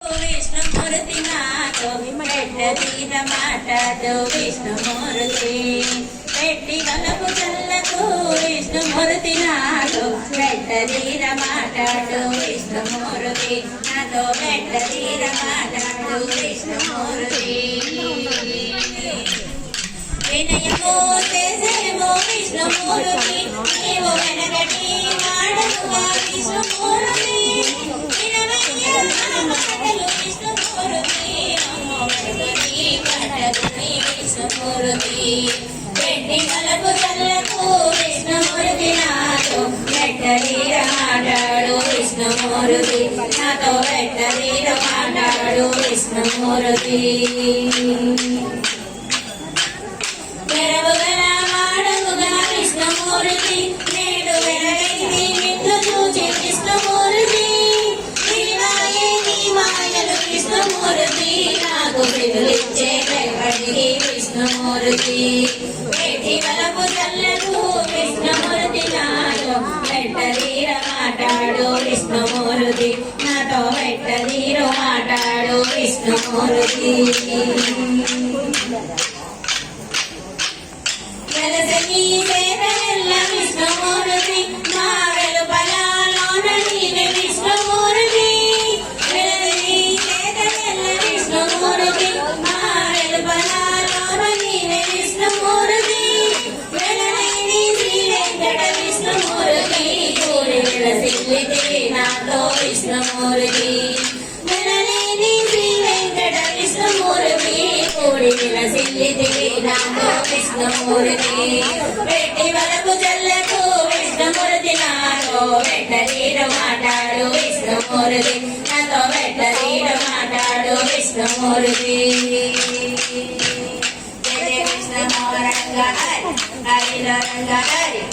విష్ణుమూర్తి నాతో పెట్టదీర మాటతో విష్ణుమూర్తి పెట్టి కలపు చల్లకు విష్ణుమూర్తి నాతో పెట్టదీర మాటతో విష్ణుమూర్తి నాతో పెట్టదీర మాటతో విష్ణుమూర్తి వినయమో చేసేమో విష్ణుమూర్తి నీవు వెనకటి మాడలుగా విష్ణుమూర్తి పెట్టి కలకు చల్లకు విష్ణుమూర్తి నాతో పెట్టదీర మాట్లాడు విష్ణుమూర్తి నాతో పెట్టదీర మాట్లాడు విష్ణుమూర్తి వెరవుగల మాడవుగా విష్ణుమూర్తి నేడు వెరగైంది నిన్ను చూచి విష్ణుమూర్తి మాయలు విష్ణుమూర్తి నాకు పిలులిచ్చే వెంకటికి విష్ణుమూర్తి పెట్టి వలపు చల్లకు విష్ణుమూర్తి నాతో పెట్టదీర మాట్లాడు విష్ణుమూర్తి నాతో పెట్టదీర మాట్లాడు విష్ణుమూర్తి వెలసని చేతనెల్ల విష్ణుమూర్తి మా వెలుపలలోన నీవే విష్ణుమూర్తి వెలసని చేతనెల్ల విష్ణుమూర్తి మా వెలుపలలోన నీవే విష్ణుమూర్తి వెలనైని శ్రీ వెంకట విష్ణుమూర్తి కూడి వెలసిల్లితే నాతో విష్ణుమూర్తి వెలనైని శ్రీ వెంకట విష్ణుమూర్తి కూడి వెలసిల్లితే నాతో విష్ణుమూర్తి పెట్టి వలకు చల్లకు విష్ణుమూర్తి నాతో పెట్టదీర మాట్లాడు విష్ణుమూర్తి నాతో పెట్టదీర మాట్లాడు విష్ణుమూర్తి జయ కృష్ణ రంగ హరి హరిలో రంగ హరి